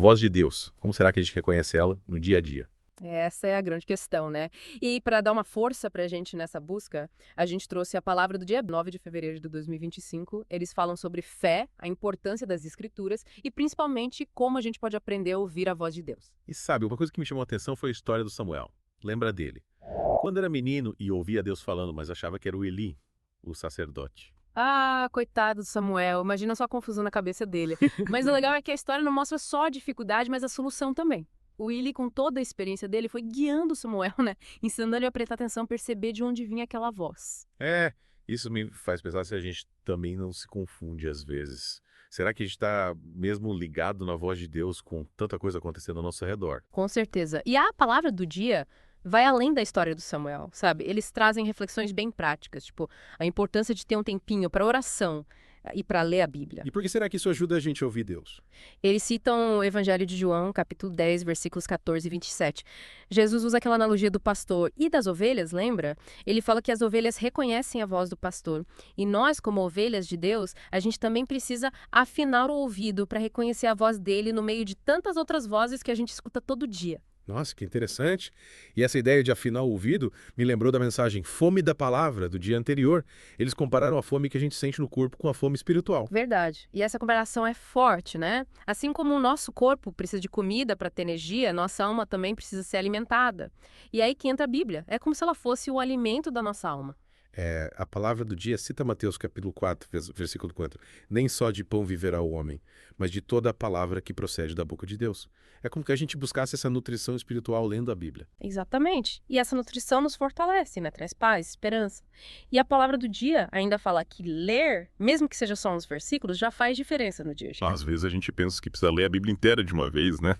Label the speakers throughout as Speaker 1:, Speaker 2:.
Speaker 1: Voz de Deus, como será que a gente reconhece ela no dia a dia?
Speaker 2: Essa é a grande questão, né? E para dar uma força para a gente nessa busca, a gente trouxe a palavra do dia 9 de fevereiro de 2025. Eles falam sobre fé, a importância das escrituras e principalmente como a gente pode aprender a ouvir a voz de Deus.
Speaker 1: E sabe, uma coisa que me chamou a atenção foi a história do Samuel. Lembra dele? Quando era menino e ouvia Deus falando, mas achava que era o Eli, o sacerdote.
Speaker 2: Ah, coitado do Samuel, imagina só a confusão na cabeça dele. Mas o legal é que a história não mostra só a dificuldade, mas a solução também. O Willy, com toda a experiência dele, foi guiando o Samuel, né? Ensinando ele a prestar atenção, perceber de onde vinha aquela voz.
Speaker 1: É, isso me faz pensar se a gente também não se confunde às vezes. Será que a gente está mesmo ligado na voz de Deus com tanta coisa acontecendo ao nosso redor?
Speaker 2: Com certeza. E a palavra do dia vai além da história do Samuel, sabe? Eles trazem reflexões bem práticas, tipo a importância de ter um tempinho para oração e para ler a Bíblia.
Speaker 3: E por que será que isso ajuda a gente a ouvir Deus?
Speaker 2: Eles citam o Evangelho de João, capítulo 10, versículos 14 e 27. Jesus usa aquela analogia do pastor e das ovelhas, lembra? Ele fala que as ovelhas reconhecem a voz do pastor. E nós, como ovelhas de Deus, a gente também precisa afinar o ouvido para reconhecer a voz dele no meio de tantas outras vozes que a gente escuta todo dia.
Speaker 3: Nossa, que interessante. E essa ideia de afinar o ouvido me lembrou da mensagem Fome da Palavra, do dia anterior. Eles compararam a fome que a gente sente no corpo com a fome espiritual.
Speaker 2: Verdade. E essa comparação é forte, né? Assim como o nosso corpo precisa de comida para ter energia, nossa alma também precisa ser alimentada. E aí que entra a Bíblia. É como se ela fosse o alimento da nossa alma.
Speaker 3: A palavra do dia cita Mateus capítulo 4, versículo 4. Nem só de pão viverá o homem, mas de toda a palavra que procede da boca de Deus. É como que a gente buscasse essa nutrição espiritual lendo a Bíblia.
Speaker 2: Exatamente. E essa nutrição nos fortalece, né? Traz paz, esperança. E a palavra do dia ainda fala que ler, mesmo que seja só uns versículos, já faz diferença no dia a dia.
Speaker 4: Às vezes a gente pensa que precisa ler a Bíblia inteira de uma vez, né?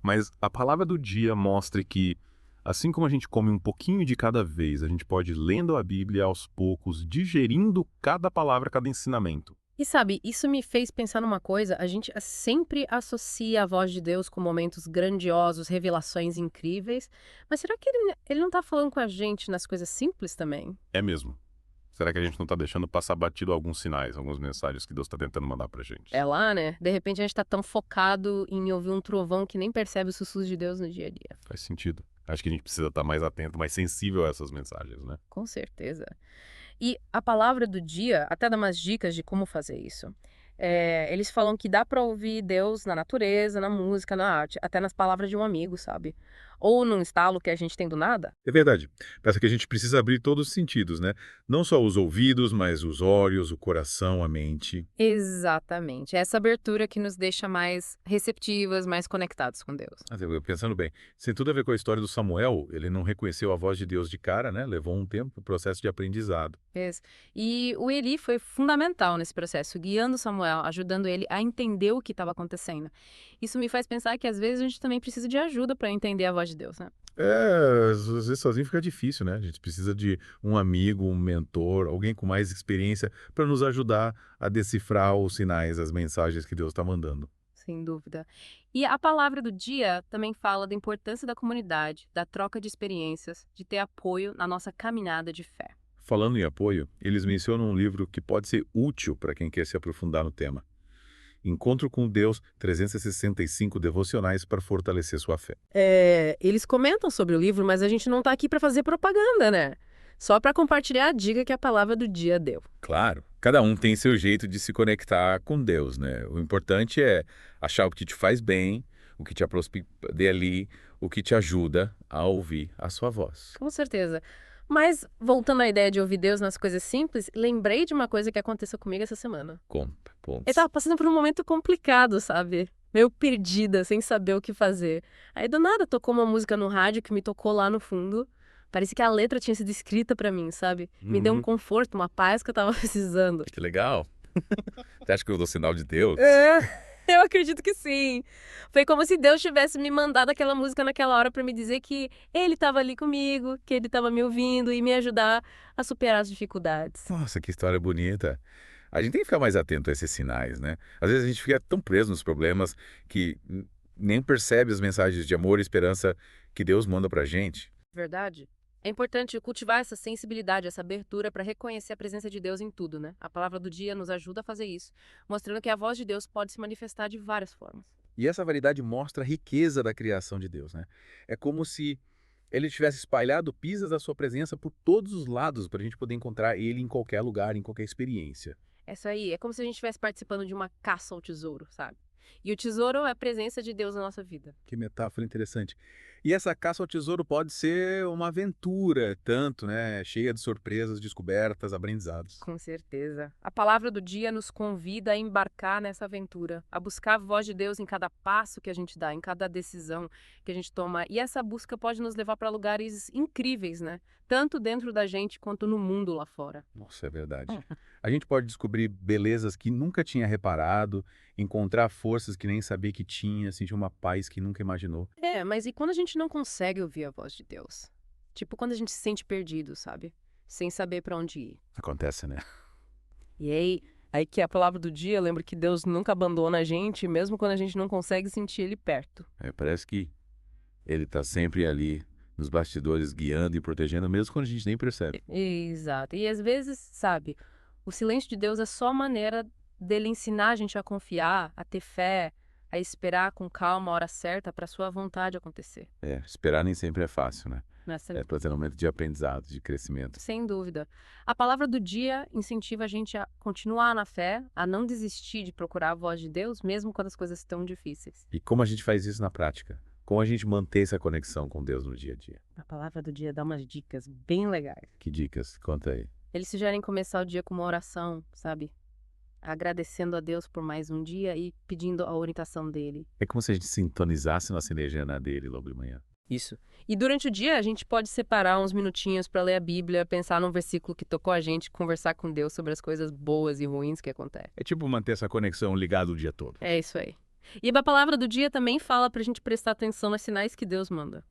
Speaker 4: Mas a palavra do dia mostra que, assim como a gente come um pouquinho de cada vez, a gente pode ir lendo a Bíblia aos poucos, digerindo cada palavra, cada ensinamento.
Speaker 2: E sabe, isso me fez pensar numa coisa, a gente sempre associa a voz de Deus com momentos grandiosos, revelações incríveis, mas será que ele não está falando com a gente nas coisas simples também?
Speaker 4: É mesmo. Será que a gente não está deixando passar batido alguns sinais, algumas mensagens que Deus está tentando mandar pra gente?
Speaker 2: É lá, né? De repente a gente está tão focado em ouvir um trovão que nem percebe os sussurros de Deus no dia a dia.
Speaker 4: Faz sentido. Acho que a gente precisa estar mais atento, mais sensível a essas mensagens, né?
Speaker 2: Com certeza. E a palavra do dia até dá umas dicas de como fazer isso. Eles falam que dá para ouvir Deus na natureza, na música, na arte, até nas palavras de um amigo, sabe? Ou num estalo que a gente tem do nada.
Speaker 3: É verdade. Parece que a gente precisa abrir todos os sentidos, né? Não só os ouvidos, mas os olhos, o coração, a mente.
Speaker 2: Exatamente. Essa abertura que nos deixa mais receptivas, mais conectados com Deus.
Speaker 3: Mas eu pensando bem, isso tem tudo a ver com a história do Samuel. Ele não reconheceu a voz de Deus de cara, né? Levou um tempo, o processo de aprendizado.
Speaker 2: Isso. E o Eli foi fundamental nesse processo, guiando Samuel, ajudando ele a entender o que estava acontecendo. Isso me faz pensar que às vezes a gente também precisa de ajuda para entender a voz de Deus, né?
Speaker 3: Às vezes sozinho fica difícil, né? A gente precisa de um amigo, um mentor, alguém com mais experiência para nos ajudar a decifrar os sinais, as mensagens que Deus está mandando.
Speaker 2: Sem dúvida. E a palavra do dia também fala da importância da comunidade, da troca de experiências, de ter apoio na nossa caminhada de fé.
Speaker 3: Falando em apoio, eles mencionam um livro que pode ser útil para quem quer se aprofundar no tema. Encontro com Deus, 365 devocionais para fortalecer sua fé.
Speaker 2: Eles comentam sobre o livro, mas a gente não está aqui para fazer propaganda, né? Só para compartilhar a dica que a palavra do dia deu.
Speaker 1: Claro, cada um tem seu jeito de se conectar com Deus, né? O importante é achar o que te faz bem, o que te aproxima dele, o que te ajuda a ouvir a sua voz.
Speaker 2: Com certeza. Mas, voltando à ideia de ouvir Deus nas coisas simples, lembrei de uma coisa que aconteceu comigo essa semana.
Speaker 1: Conta, pontos.
Speaker 2: Eu tava passando por um momento complicado, sabe? Meio perdida, sem saber o que fazer. Aí, do nada, tocou uma música no rádio que me tocou lá no fundo. Parecia que a letra tinha sido escrita pra mim, sabe? Me deu um conforto, uma paz que eu tava precisando.
Speaker 1: Que legal. Você acha que eu dou sinal de Deus?
Speaker 2: Eu acredito que sim. Foi como se Deus tivesse me mandado aquela música naquela hora pra me dizer que Ele estava ali comigo, que Ele estava me ouvindo e me ajudar a superar as dificuldades.
Speaker 1: Nossa, que história bonita. A gente tem que ficar mais atento a esses sinais, né? Às vezes a gente fica tão preso nos problemas que nem percebe as mensagens de amor e esperança que Deus manda pra gente.
Speaker 2: Verdade? É importante cultivar essa sensibilidade, essa abertura para reconhecer a presença de Deus em tudo, né? A palavra do dia nos ajuda a fazer isso, mostrando que a voz de Deus pode se manifestar de várias formas.
Speaker 1: E essa variedade mostra a riqueza da criação de Deus, né? É como se ele tivesse espalhado pistas da sua presença por todos os lados para a gente poder encontrar ele em qualquer lugar, em qualquer experiência.
Speaker 2: É isso aí, é como se a gente estivesse participando de uma caça ao tesouro, sabe? E o tesouro é a presença de Deus na nossa vida.
Speaker 1: Que metáfora interessante. E essa caça ao tesouro pode ser uma aventura, tanto, né? Cheia de surpresas, descobertas, aprendizados.
Speaker 2: Com certeza. A palavra do dia nos convida a embarcar nessa aventura, a buscar a voz de Deus em cada passo que a gente dá, em cada decisão que a gente toma. E essa busca pode nos levar para lugares incríveis, né? Tanto dentro da gente quanto no mundo lá fora.
Speaker 1: Nossa, é verdade. A gente pode descobrir belezas que nunca tinha reparado, encontrar forças que nem sabia que tinha, sentir uma paz que nunca imaginou.
Speaker 2: É, mas e quando a gente não consegue ouvir a voz de Deus? Tipo quando a gente se sente perdido, sabe? Sem saber para onde ir.
Speaker 1: Acontece, né?
Speaker 2: E aí que é a palavra do dia, lembra que Deus nunca abandona a gente, mesmo quando a gente não consegue sentir Ele perto.
Speaker 1: Parece que ele está sempre ali, nos bastidores, guiando e protegendo, mesmo quando a gente nem percebe.
Speaker 2: Exato. E às vezes, sabe, o silêncio de Deus é só a maneira dele ensinar a gente a confiar, a ter fé, a esperar com calma a hora certa para sua vontade acontecer.
Speaker 1: Esperar nem sempre é fácil, né?
Speaker 2: Nessa
Speaker 1: Para ter um momento de aprendizado, de crescimento.
Speaker 2: Sem dúvida. A palavra do dia incentiva a gente a continuar na fé, a não desistir de procurar a voz de Deus, mesmo quando as coisas estão difíceis.
Speaker 1: E como a gente faz isso na prática? Como a gente mantém essa conexão com Deus no dia a dia?
Speaker 2: A palavra do dia dá umas dicas bem legais.
Speaker 1: Que dicas? Conta aí.
Speaker 2: Eles sugerem começar o dia com uma oração, sabe? Agradecendo a Deus por mais um dia e pedindo a orientação dele.
Speaker 1: É como se a gente sintonizasse nossa energia na dele logo de manhã.
Speaker 2: Isso. E durante o dia a gente pode separar uns minutinhos para ler a Bíblia, pensar num versículo que tocou a gente, conversar com Deus sobre as coisas boas e ruins que acontecem.
Speaker 1: É tipo manter essa conexão ligada o dia todo.
Speaker 2: É isso aí. E a palavra do dia também fala pra gente prestar atenção nos sinais que Deus manda.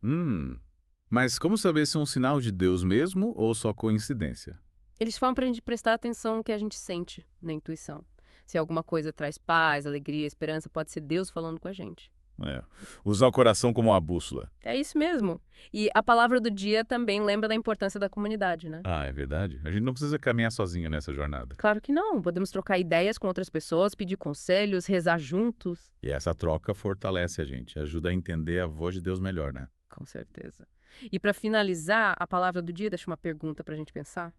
Speaker 1: Mas como saber se é um sinal de Deus mesmo ou só coincidência?
Speaker 2: Eles falam pra gente prestar atenção no que a gente sente na intuição. Se alguma coisa traz paz, alegria, esperança, pode ser Deus falando com a gente.
Speaker 1: Usar o coração como uma bússola.
Speaker 2: É isso mesmo. E a palavra do dia também lembra da importância da comunidade, né?
Speaker 1: Ah, é verdade. A gente não precisa caminhar sozinho nessa jornada.
Speaker 2: Claro que não. Podemos trocar ideias com outras pessoas, pedir conselhos, rezar juntos.
Speaker 1: E essa troca fortalece a gente, ajuda a entender a voz de Deus melhor, né?
Speaker 2: Com certeza. E para finalizar, a palavra do dia deixa uma pergunta pra gente pensar.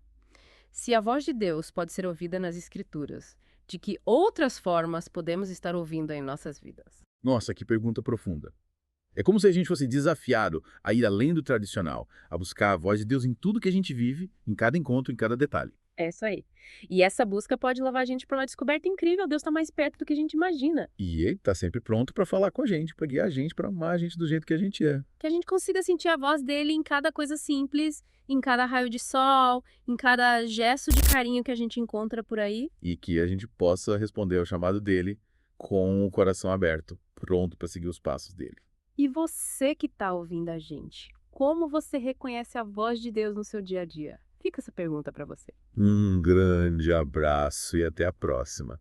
Speaker 2: Se a voz de Deus pode ser ouvida nas Escrituras, de que outras formas podemos estar ouvindo em nossas vidas?
Speaker 1: Nossa, que pergunta profunda. É como se a gente fosse desafiado a ir além do tradicional, a buscar a voz de Deus em tudo que a gente vive, em cada encontro, em cada detalhe.
Speaker 2: É isso aí. E essa busca pode levar a gente para uma descoberta incrível. Deus está mais perto do que a gente imagina.
Speaker 1: E ele está sempre pronto para falar com a gente, para guiar a gente, para amar a gente do jeito que a gente é.
Speaker 2: Que a gente consiga sentir a voz dele em cada coisa simples, em cada raio de sol, em cada gesto de carinho que a gente encontra por aí.
Speaker 1: E que a gente possa responder ao chamado dele com o coração aberto, pronto para seguir os passos dele.
Speaker 2: E você que está ouvindo a gente, como você reconhece a voz de Deus no seu dia a dia? Fica essa pergunta para você.
Speaker 1: Um grande abraço e até a próxima.